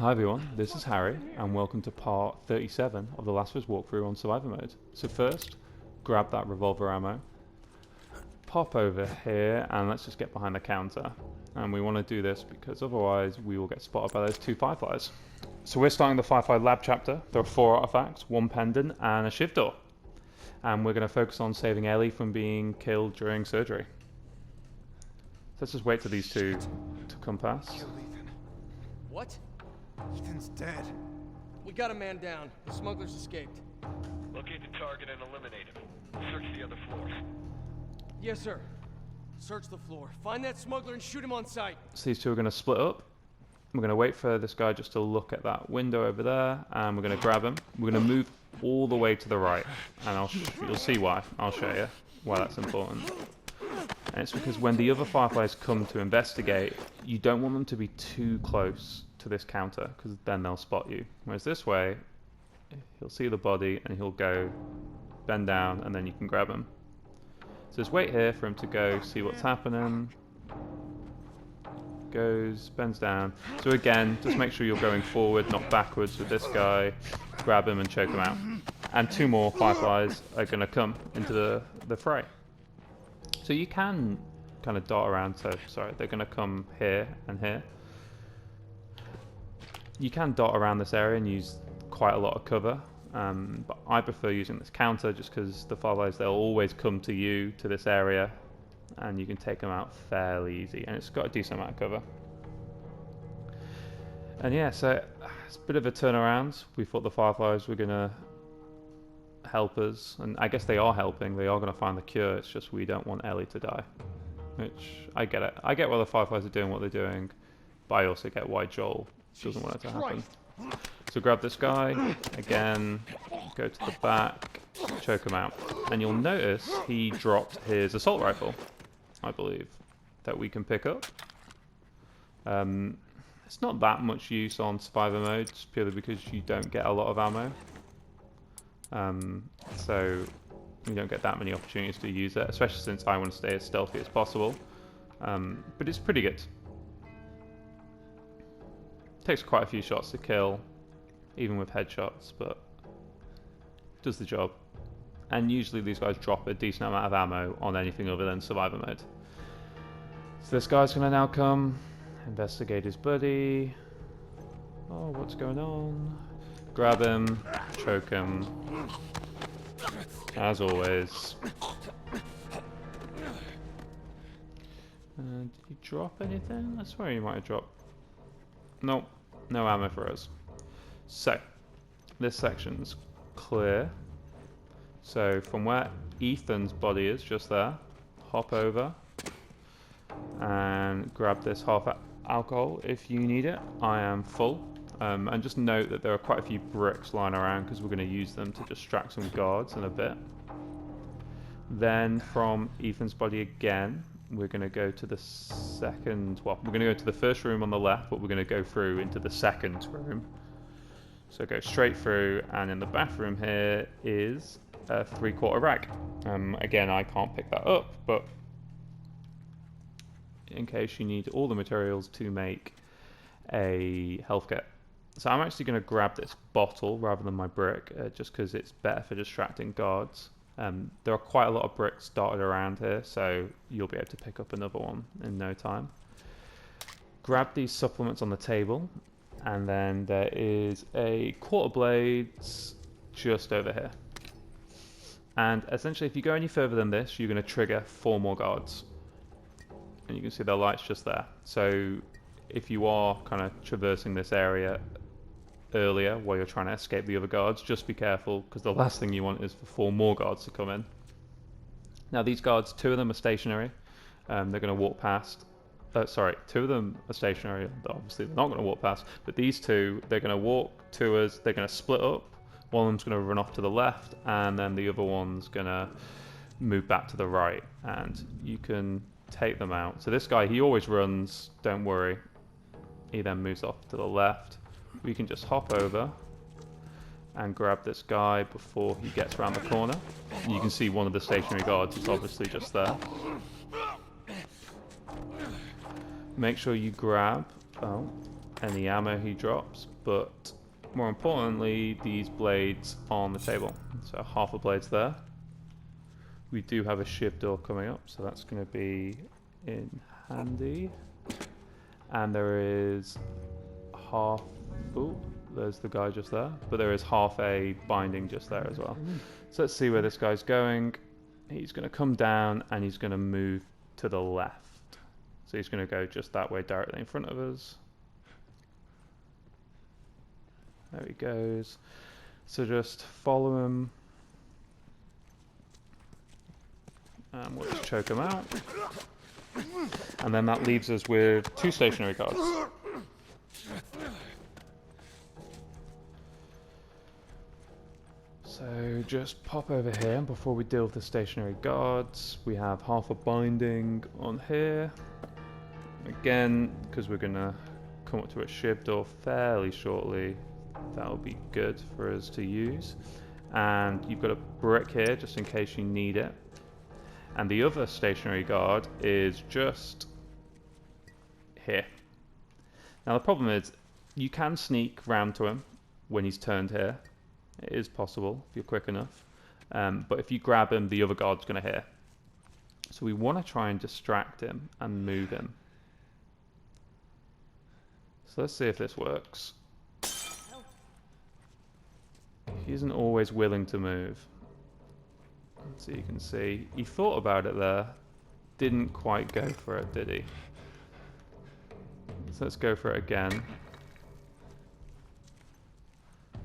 Hi everyone, this is Harry, and welcome to part 37 of the Last of Us walkthrough on Survivor mode. So first, grab that revolver ammo, pop over here, and let's just get behind the counter. And we want to do this because otherwise we will get spotted by those two Fireflies. So we're starting the Firefly Lab Chapter. There are 4 artifacts, 1 Pendant, and a Shiv Door. And we're going to focus on saving Ellie from being killed during surgery. So let's just wait for these two to come past. What? Ethan's dead. We got a man down. The smugglers escaped. Locate the target and eliminate him. Search the other floors. Yes, sir. Search the floor. Find that smuggler and shoot him on sight. So these two are going to split up. We're going to wait for this guy just to look at that window over there, and we're going to grab him. We're going to move all the way to the right, and you'll see why. I'll show you why that's important. And it's because when the other Fireflies come to investigate, you don't want them to be too close to this counter, because then they'll spot you. Whereas this way, he'll see the body, and he'll go bend down, and then you can grab him. So just wait here for him to go, see what's happening. Goes, bends down. So again, just make sure you're going forward, not backwards with this guy. Grab him and choke him out. And 2 more Fireflies are going to come into the fray. So you can kind of dot around. So, sorry, they're going to come here and here. You can dot around this area and use quite a lot of cover. But I prefer using this counter just because the Fireflies, they'll always come to you, to this area. And you can take them out fairly easy, and it's got a decent amount of cover. And yeah, so it's a bit of a turnaround. We thought the Fireflies were going to help us, and I guess they are helping. They are going to find the cure. It's just we don't want Ellie to die, which I get it. I get why the Fireflies are doing what they're doing, but I also get why Joel doesn't want it to happen. So grab this guy again, go to the back, choke him out, and you'll notice he dropped his assault rifle, I believe, that we can pick up. It's not that much use on survivor mode, just purely because you don't get a lot of ammo. So you don't get that many opportunities to use it, especially since I want to stay as stealthy as possible. But it's pretty good. Takes quite a few shots to kill, even with headshots, but does the job. And usually these guys drop a decent amount of ammo on anything other than survivor mode. So this guy's going to now come, investigate his buddy. Oh, what's going on? Grab him, choke him, as always. Did he drop anything? I swear he might have dropped. Nope, no ammo for us. So, this section's clear. So from where Ethan's body is, just there, hop over and grab this half alcohol if you need it. I am full. And just note that there are quite a few bricks lying around because we're going to use them to distract some guards in a bit. Then from Ethan's body again, we're going to go to the second, well, we're going to go to the first room on the left, but we're going to go through into the second room. So go straight through, and in the bathroom here is a 3/4 rag. Again, I can't pick that up, but in case you need all the materials to make a health kit. So I'm actually going to grab this bottle rather than my brick, just because it's better for distracting guards. There are quite a lot of bricks dotted around here, so you'll be able to pick up another one in no time. Grab these supplements on the table, and then there is a quarter blades just over here. And essentially, if you go any further than this, you're going to trigger 4 more guards. And you can see the lights just there. So if you are kind of traversing this area earlier while you're trying to escape the other guards, just be careful, because the last thing you want is for 4 more guards to come in. Now these guards, 2 of them are stationary. They're going to walk past. Sorry, 2 of them are stationary. Obviously they're not going to walk past. But these 2, they're going to walk to us. They're going to split up. One of them's going to run off to the left, and then the other one's going to move back to the right. And you can take them out. So this guy, he always runs. Don't worry. He then moves off to the left. We can just hop over and grab this guy before he gets around the corner. You can see one of the stationary guards is obviously just there. Make sure you grab... Oh, any ammo he drops, but more importantly, these blades on the table. So half a blade's there. We do have a Shiv Door coming up, so that's going to be in handy. And there is half... Ooh, there's the guy just there. But there is half a binding just there as well. So let's see where this guy's going. He's going to come down and he's going to move to the left. So he's going to go just that way directly in front of us. There he goes. So just follow him. And we'll just choke him out. And then that leaves us with 2 stationary guards. So just pop over here before we deal with the stationary guards. We have half a binding on here. Again, because we're going to come up to a Shiv Door fairly shortly, that'll be good for us to use. And you've got a brick here just in case you need it. And the other stationary guard is just here. Now the problem is you can sneak round to him when he's turned here. It is possible if you're quick enough. But if you grab him, the other guard's going to hear. So we want to try and distract him and move him. So let's see if this works. He isn't always willing to move. So you can see, he thought about it there, didn't quite go for it, did he? So let's go for it again.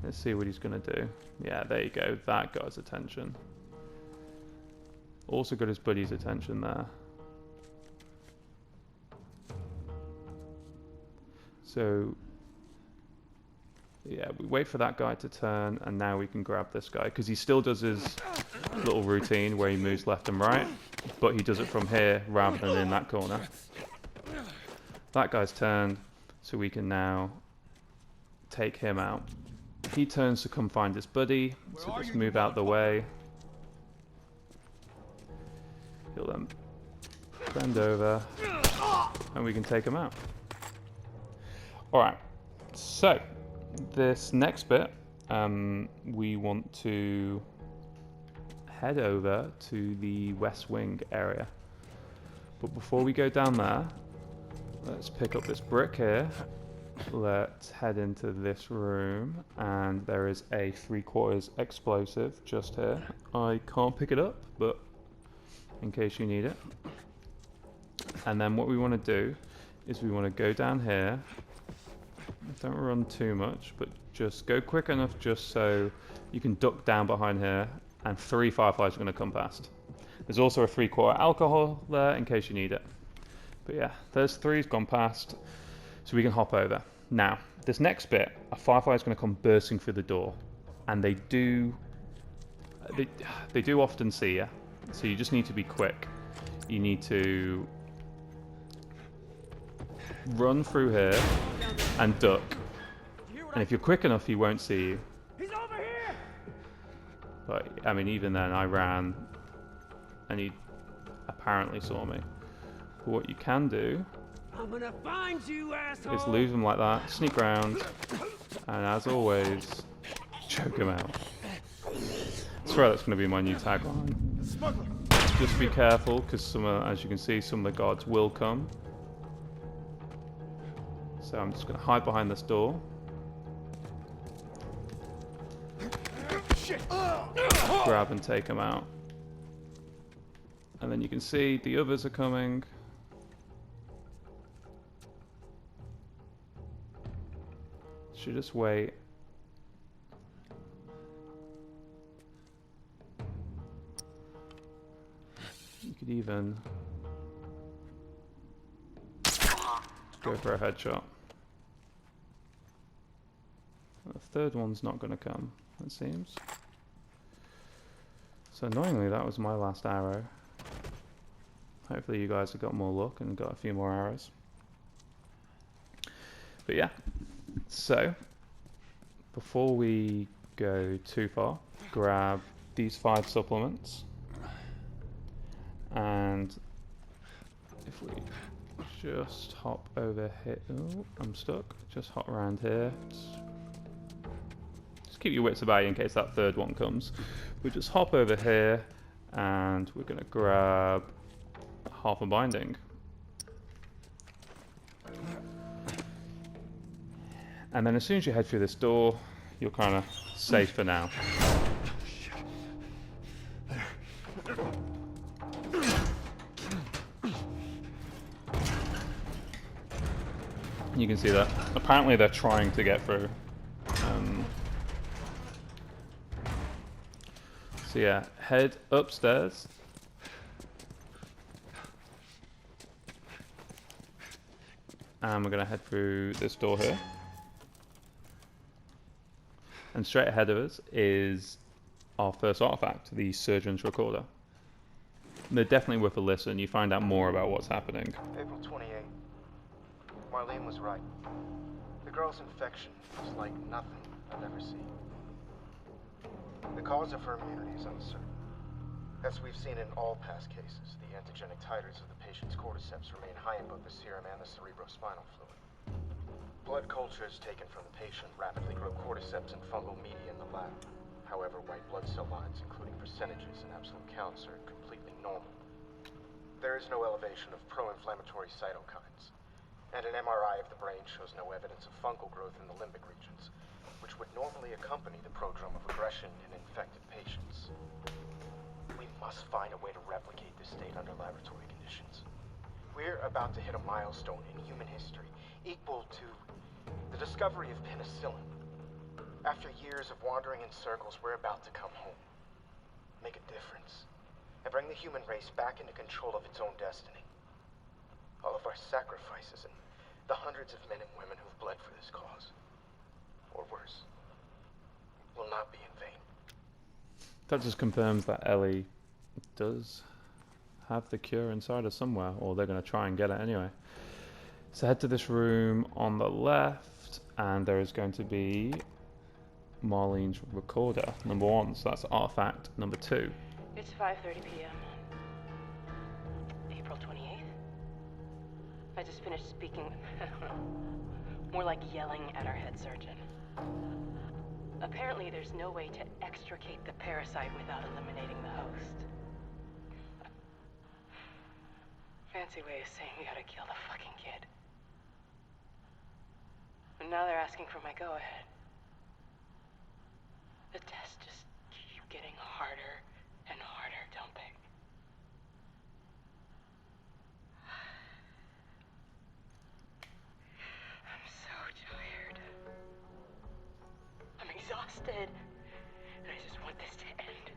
Let's see what he's going to do. Yeah, there you go, that got his attention. Also got his buddy's attention there. So, yeah, we wait for that guy to turn, and now we can grab this guy, because he still does his little routine where he moves left and right, but he does it from here rather than in that corner. That guy's turned, so we can now take him out. He turns to come find his buddy, so just move out the way. He'll then bend over, and we can take him out. Alright, so this next bit, we want to head over to the West Wing area. But before we go down there, let's pick up this brick here. Let's head into this room, and there is a 3/4 explosive just here. I can't pick it up, but in case you need it. And then what we want to do is we want to go down here. Don't run too much, but just go quick enough just so you can duck down behind here, and 3 Fireflies are going to come past. There's also a 3/4 alcohol there in case you need it. But yeah, there's 3's gone past, so we can hop over. Now, this next bit, a Firefly is going to come bursting through the door, and they do often see you, so you just need to be quick. You need to run through here and duck, and if you're quick enough, he won't see you. He's over here! But I mean, even then, I ran, and he apparently saw me. But what you can do I'm gonna find you, asshole! is lose him like that, sneak around, and as always, choke him out. I swear that's going to be my new tagline. Just be careful, because as you can see, some of the guards will come. So I'm just going to hide behind this door. Grab and take him out. And then you can see the others are coming. Should just wait. You could even go for a headshot. The third one's not going to come, it seems. So annoyingly, that was my last arrow. Hopefully you guys have got more luck and got a few more arrows. But yeah, so before we go too far, grab these 5 supplements. And if we just hop over here. Oh, I'm stuck. Just hop around here. Just keep your wits about you in case that third one comes. We just hop over here, and we're going to grab half a binding. And then as soon as you head through this door, you're kind of safe for now. You can see that. Apparently they're trying to get through. So yeah, head upstairs. And we're going to head through this door here. And straight ahead of us is our first artifact, the Surgeon's Recorder. They're definitely worth a listen. You find out more about what's happening. April 28th. Marlene was right. The girl's infection was like nothing I've ever seen. The cause of her immunity is uncertain. As we've seen in all past cases, the antigenic titers of the patient's cordyceps remain high in both the serum and the cerebrospinal fluid. Blood cultures taken from the patient rapidly grow cordyceps and fungal media in the lab. However, white blood cell lines, including percentages and absolute counts, are completely normal. There is no elevation of pro-inflammatory cytokines, and an MRI of the brain shows no evidence of fungal growth in the limbic regions, which would normally accompany the prodrome of aggression in infected patients. We must find a way to replicate this state under laboratory conditions. We're about to hit a milestone in human history equal to the discovery of penicillin. After years of wandering in circles, we're about to come home, make a difference, and bring the human race back into control of its own destiny. All of our sacrifices and the hundreds of men and women who've bled for this cause, or worse, will not be in vain. That just confirms that Ellie does have the cure inside her somewhere, or they're going to try and get it anyway. So head to this room on the left, and there is going to be Marlene's recorder, number 1, so that's artifact number 2. It's 5:30 p.m. April 28th. I just finished speaking, more like yelling at our head surgeon. Apparently there's no way to extricate the parasite without eliminating the host. Fancy way of saying we gotta kill the fucking kid. And now they're asking for my go-ahead. The tests just keep getting harder and harder, don't they? I'm so tired. I'm exhausted. And I just want this to end.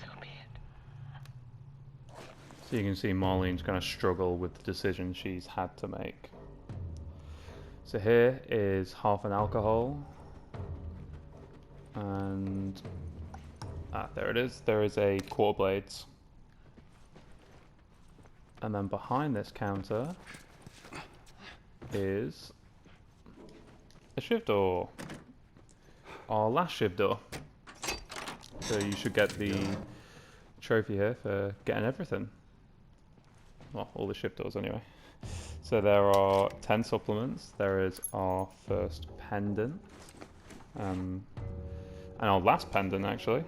So be it. So you can see Marlene's going to struggle with the decision she's had to make. So here is half an alcohol, and there it is. There is a quarter blades, and then behind this counter is a Shiv Door, our last Shiv Door. So you should get the trophy here for getting everything. Well, all the Shiv Doors anyway. So there are 10 supplements. There is our first pendant, and our last pendant actually.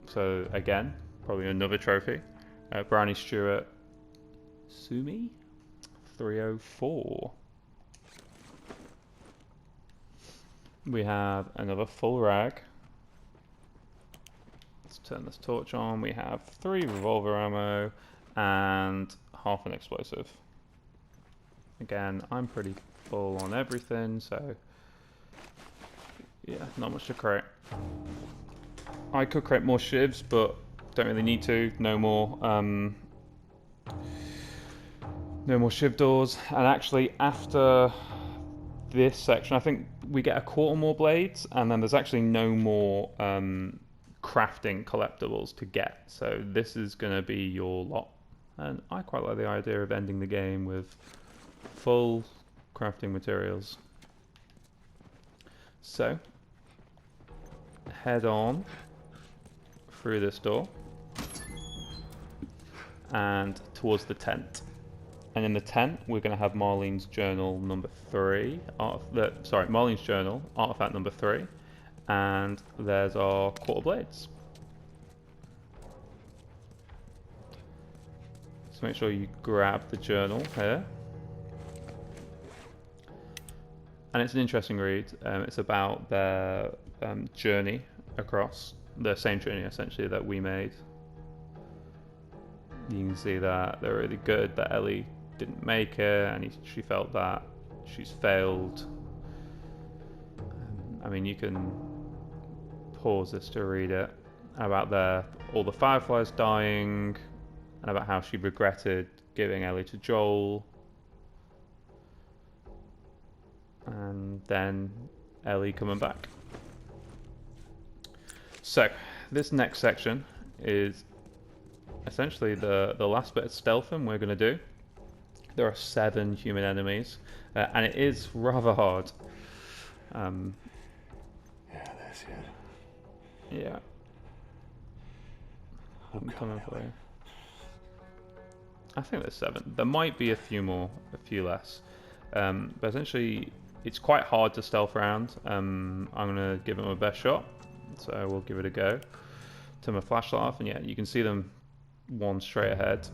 So again, probably another trophy. Brownie Stewart Sumi 304. We have another full rag. Let's turn this torch on. We have 3 revolver ammo and half an explosive. Again, I'm pretty full on everything, so yeah, not much to create. I could create more shivs, but don't really need to. No more Shiv Doors. And actually, after this section, I think we get a quarter more blades, and then there's actually no more crafting collectibles to get. So this is going to be your lot. And I quite like the idea of ending the game with full crafting materials. So head on through this door. and towards the tent. And in the tent, we're going to have Marlene's journal number 3. Marlene's journal, artifact number 3. And there's our quarter blades. So make sure you grab the journal here. And it's an interesting read. It's about their journey across, the same journey essentially that we made. You can see that they're really good, that Ellie didn't make it, and she felt that she's failed. I mean, you can pause this to read it, about all the Fireflies dying, and about how she regretted giving Ellie to Joel. And then Ellie coming back. So, this next section is essentially the last bit of stealthing we're going to do. There are 7 human enemies, and it is rather hard. Yeah, that's it. Yeah. I'm coming for you. I think there's 7. There might be a few more, a few less. But essentially, it's quite hard to stealth around. I'm going to give it my best shot. So we'll give it a go. Turn my flashlight off, and yeah, you can see them one straight ahead.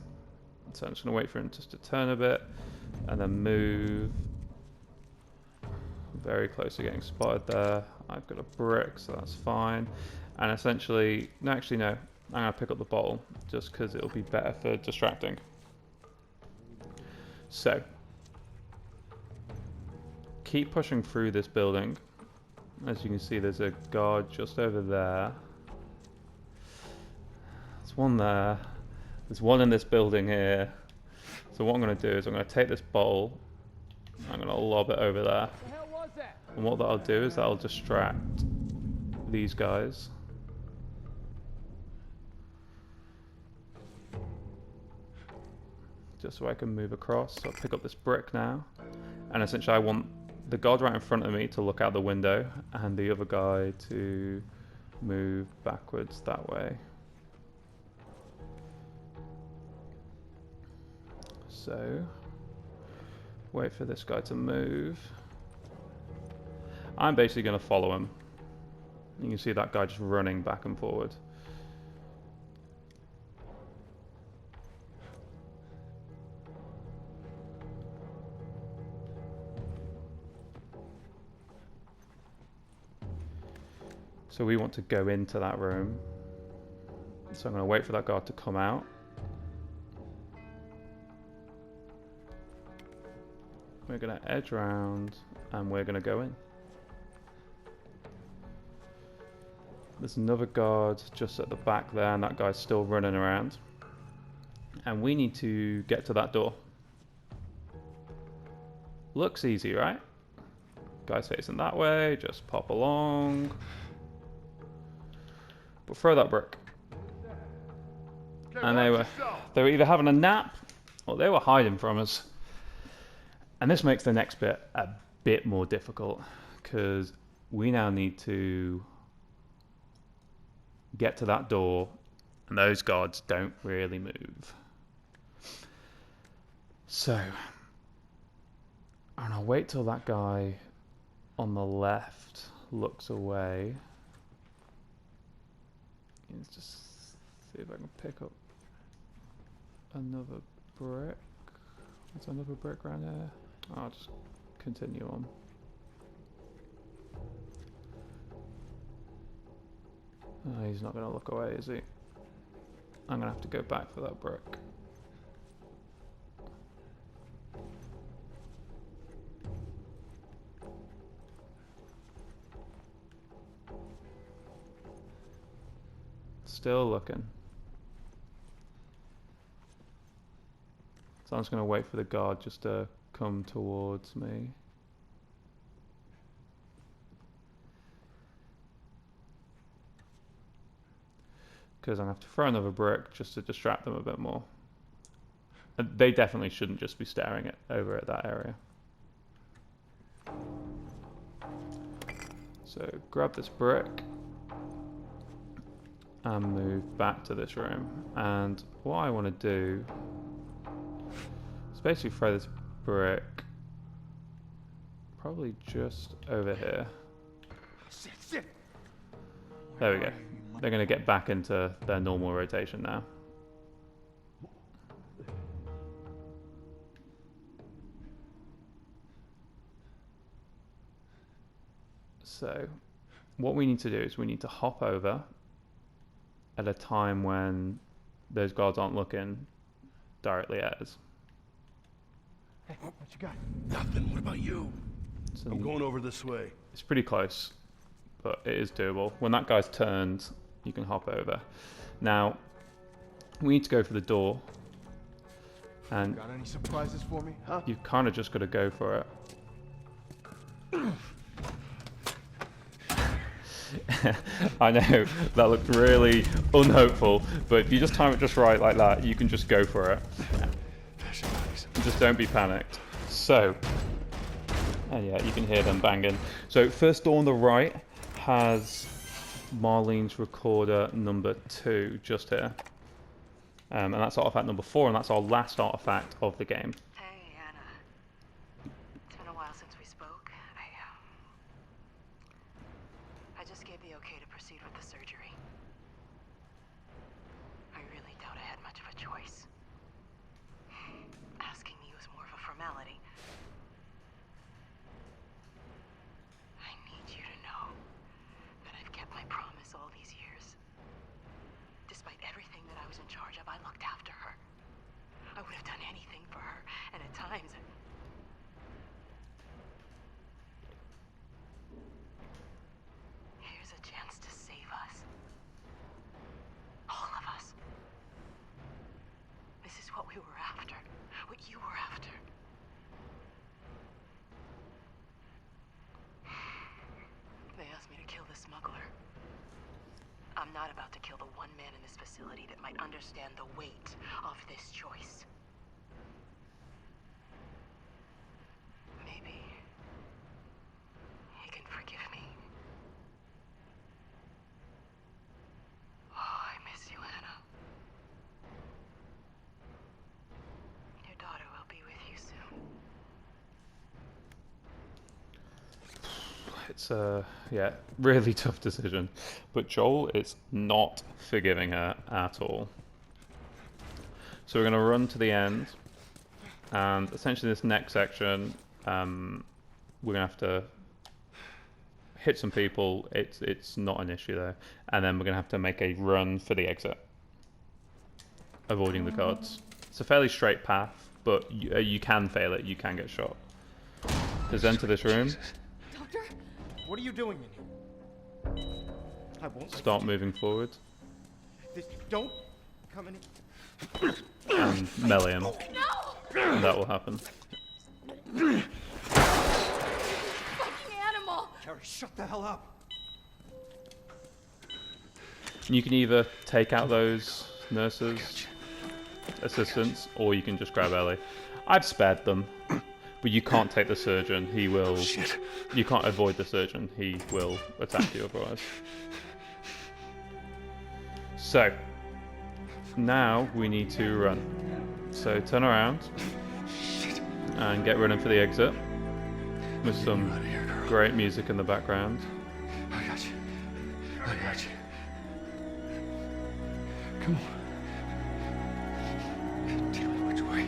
So I'm just going to wait for him just to turn a bit, and then move. Very close to getting spotted there. I've got a brick, so that's fine. And essentially, no, I'm going to pick up the bottle, just because it'll be better for distracting. So, keep pushing through this building. As you can see, there's a guard just over there. There's one there. There's one in this building here. So what I'm going to do is I'm going to take this bottle. I'm going to lob it over there. What the hell was that? And what that'll do is that'll distract these guys. Just so I can move across. So I'll pick up this brick now. And essentially I want the guard right in front of me to look out the window, and the other guy to move backwards that way. So, wait for this guy to move. I'm basically going to follow him. You can see that guy just running back and forward. So we want to go into that room. So I'm going to wait for that guard to come out. We're going to edge around, and we're going to go in. There's another guard just at the back there, and that guy's still running around. And we need to get to that door. Looks easy, right? Guy's facing that way, just pop along. But throw that brick. And they were either having a nap, or they were hiding from us. And this makes the next bit a bit more difficult, because we now need to get to that door, and those guards don't really move. So, I'm gonna wait till that guy on the left looks away. Let's just see if I can pick up another brick. There's another brick around here. I'll just continue on. Oh, he's not going to look away, is he? I'm going to have to go back for that brick. Still looking. So I'm just going to wait for the guard just to come towards me. Because I'm going to have to throw another brick just to distract them a bit more. And they definitely shouldn't just be staring over at that area. So grab this brick. and move back to this room. And what I want to do is basically throw this brick probably just over here. There we go. They're going to get back into their normal rotation now. So, what we need to do is we need to hop over at a time when those guards aren't looking directly at us. Hey, what you got? Nothing. What about you? So I'm going over this way. it's pretty close, but it is doable. When that guy's turned, you can hop over. Now, we need to go for the door. And Got any surprises for me, huh? you've kind of just got to go for it. I know, that looked really unhopeful, but if you just time it just right like that, you can just go for it. Just don't be panicked. So, and yeah, you can hear them banging. So, first door on the right has Marlene's recorder number 2 just here. And that's artifact number 4, and that's our last artifact of the game. Hey, Anna. It's been a while since we spoke. I just gave the okay to proceed with the surgery. I really doubt I had much of a choice. Asking me was more of a formality. I need you to know that I've kept my promise all these years. Despite everything that I was in charge of, I looked after her. I would have done anything for her, and at times... Here's a chance to save us. All of us. This is what we were after. What you were after. They asked me to kill the smuggler. I'm not about to kill the one man in this facility that might understand the weight of this choice. Maybe he can forgive me. Oh, I miss you, Anna. Your daughter will be with you soon. It's a, yeah, really tough decision. But Joel is not forgiving her at all. So we're going to run to the end. And essentially this next section, we're going to have to hit some people. It's not an issue though. And then we're going to have to make a run for the exit, avoiding the guards. It's a fairly straight path, but you can fail it. You can get shot. Just enter this room. Doctor? What are you doing in here? I won't Start moving forward. Don't come in. And melee him. No! And that will happen. Fucking animal! Carrie, shut the hell up. You can either take out those nurses, assistants, or you can just grab Ellie. I've spared them, but you can't take the surgeon. He will... You can't avoid the surgeon. He will attack you otherwise. So, now we need to run. So turn around and get running for the exit with some great music in the background. I got you. I got you. Come on. Tell me which way.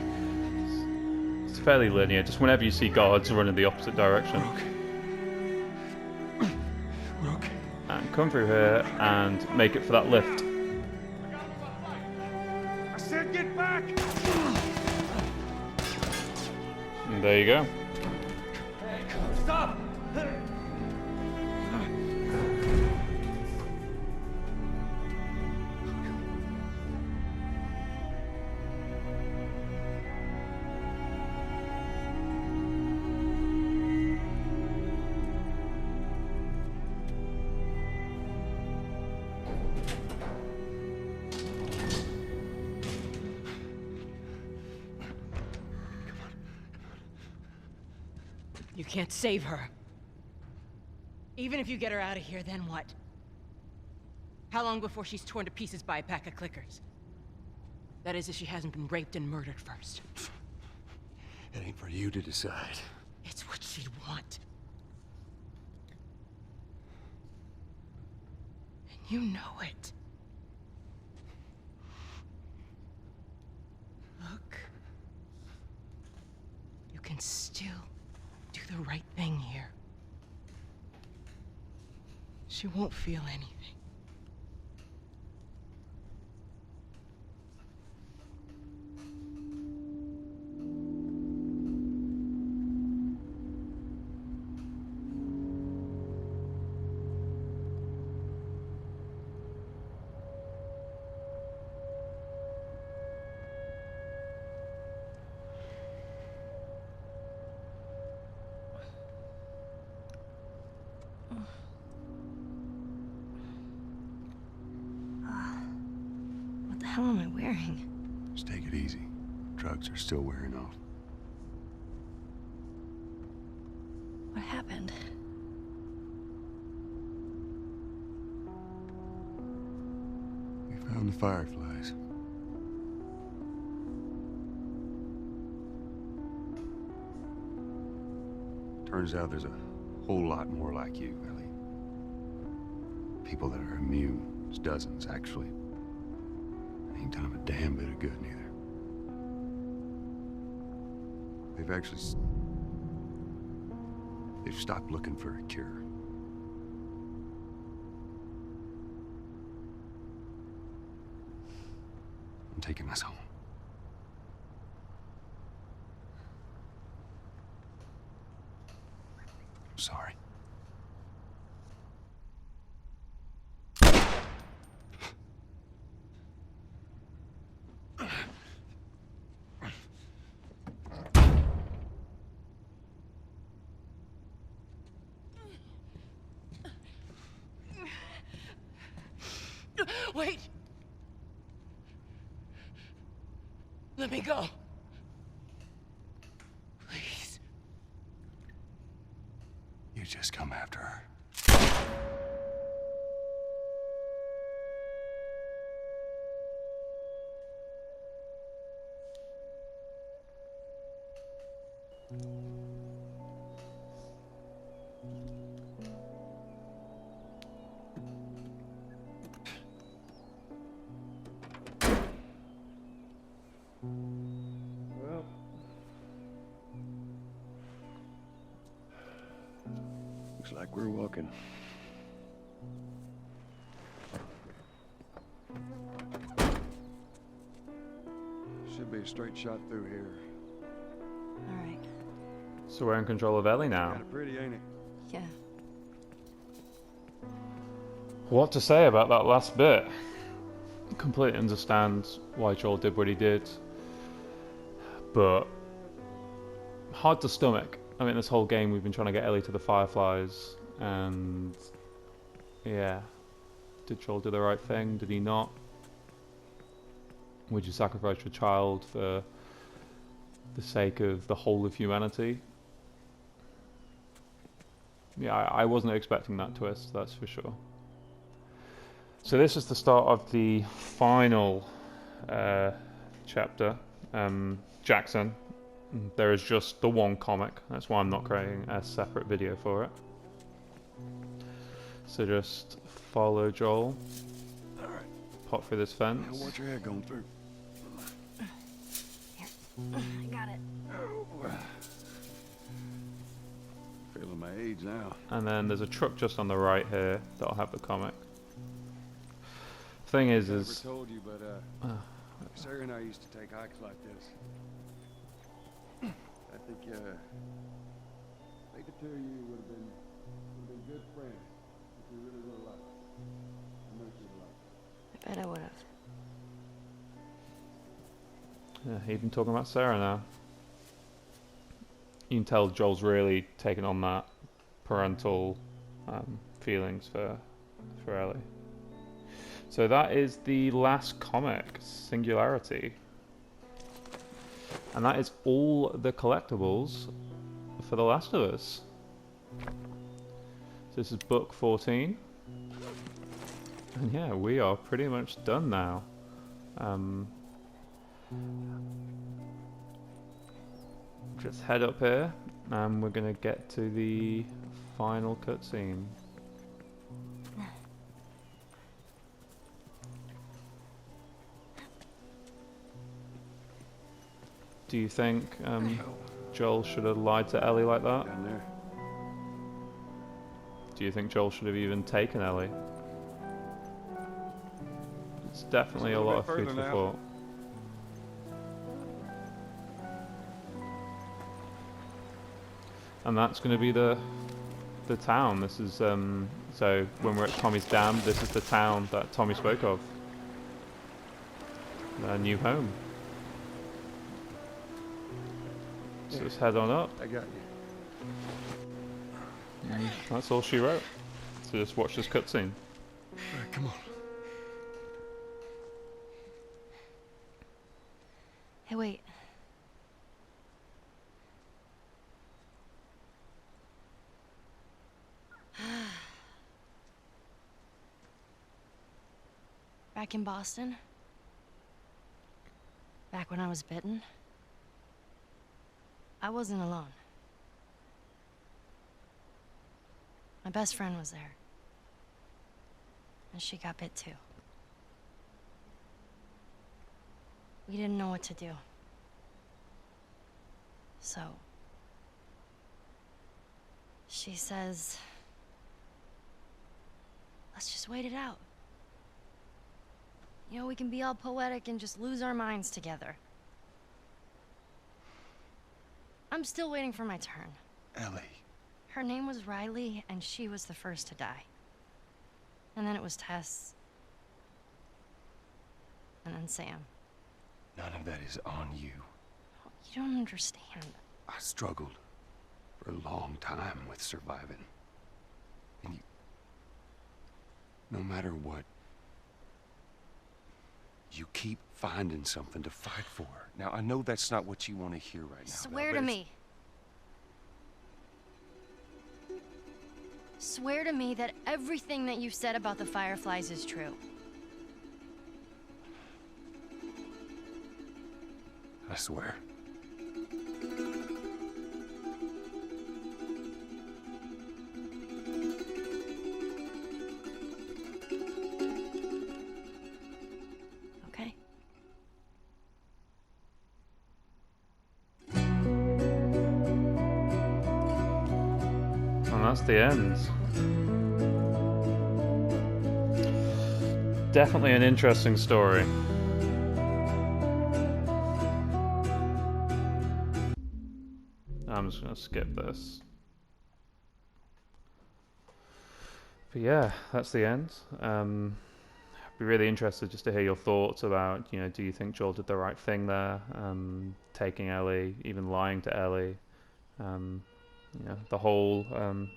It's fairly linear, just whenever you see guards run in the opposite direction. Rook. And come through here and make it for that lift. I said get back! And there you go. Stop! You can't save her. Even if you get her out of here, then what? How long before she's torn to pieces by a pack of clickers? That is, if she hasn't been raped and murdered first. It ain't for you to decide. It's what she'd want. And you know it. Look. You can still do the right thing here. She won't feel anything. What the hell am I wearing? Just take it easy. Drugs are still wearing off. What happened? We found the Fireflies. Turns out there's a whole lot more like you, Ellie. People that are immune. There's dozens, actually. Ain't done 'em a damn bit of good, neither. They've stopped looking for a cure. I'm taking us home. Sorry. Wait! Let me go. Please. You just come after her. Well, Looks like we're walking. Should be a straight shot through here. Alright. so we're in control of Ellie now. Kinda pretty, ain't it? Yeah. What to say about that last bit? Completely understand why Joel did what he did, but hard to stomach. I mean, this whole game we've been trying to get Ellie to the Fireflies, and yeah, did Joel do the right thing? Did he not? Would you sacrifice your child for the sake of the whole of humanity? Yeah, I wasn't expecting that twist, that's for sure. So this is the start of the final chapter, Jackson. There is just the one comic, that's why I'm not creating a separate video for it. So just follow Joel, Alright. pop through this Now fence, watch your head going through. I got it. Feeling my age now. and then there's a truck just on the right here that'll have the comic. Thing is Never told you, but Sarah and I used to take hikes like this. I think the two of you would have been good friends if you really would have liked it. I know you would have liked it. I bet I would have. Yeah, even talking about Sarah now. You can tell Joel's really taken on that parental feelings for Ellie. So that is the last comic, Singularity. And that is all the collectibles for The Last of Us. So this is book 14. And yeah, we are pretty much done now. Just head up here, and we're gonna get to the final cutscene. Do you think Joel should have lied to Ellie like that? Down there. Do you think Joel should have even taken Ellie? It's definitely a lot of food for thought. And that's going to be the town. This is so when we're at Tommy's Dam, this is the town that Tommy spoke of. Their new home. So let's head on up. I got you. That's all she wrote. So just watch this cutscene. Alright, come on. Hey, wait. Back in Boston? Back when I was bitten? I wasn't alone. My best friend was there. And she got bit too. We didn't know what to do. So... she says... let's just wait it out. You know, we can be all poetic and just lose our minds together. I'm still waiting for my turn. Ellie. Her name was Riley, and she was the first to die. And then it was Tess. And then Sam. None of that is on you. You don't understand. I struggled for a long time with surviving. And you... no matter what, you keep finding something to fight for. Now, I know that's not what you want to hear right now. Swear to me. Swear to me that everything that you said about the Fireflies is true. I swear. Okay. And that's the end. Definitely an interesting story. I'm just going to skip this. But yeah, that's the end. I'd be really interested just to hear your thoughts about, you know, do you think Joel did the right thing there? Taking Ellie, even lying to Ellie. You know, the whole,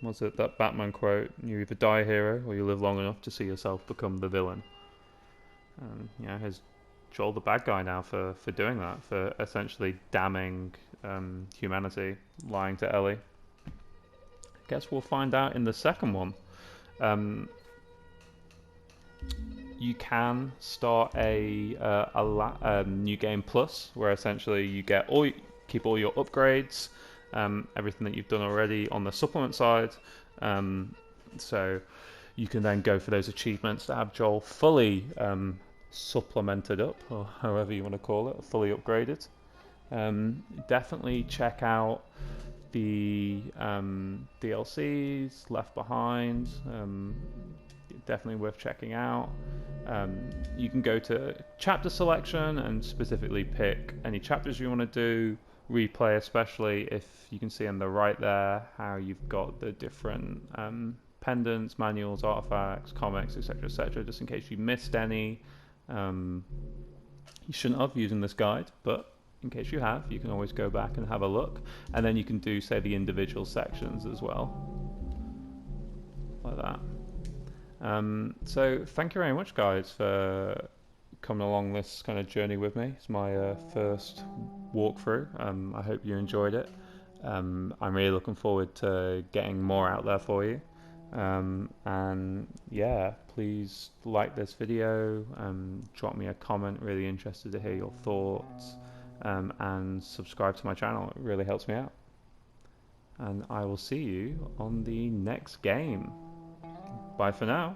what's it, that Batman quote, you either die a hero or you live long enough to see yourself become the villain. You know, is Joel the bad guy now for doing that, for essentially damning humanity, lying to Ellie? Guess we'll find out in the second one. You can start a new game plus, where essentially you get keep all your upgrades, everything that you've done already on the supplement side. So you can then go for those achievements to have Joel fully supplemented up, or however you want to call it, fully upgraded. Definitely check out the DLCs, Left Behind. Definitely worth checking out. You can go to chapter selection and specifically pick any chapters you want to do. Replay, especially, if you can see on the right there how you've got the different pendants, manuals, artifacts, comics, etc., just in case you missed any. You shouldn't have using this guide, but in case you have, you can always go back and have a look, and then you can do, say, the individual sections as well, like that. So thank you very much, guys, for coming along this kind of journey with me. It's my first walkthrough. I hope you enjoyed it. I'm really looking forward to getting more out there for you. And yeah, please like this video, drop me a comment, really interested to hear your thoughts, and subscribe to my channel, it really helps me out. And I will see you on the next game. Bye for now.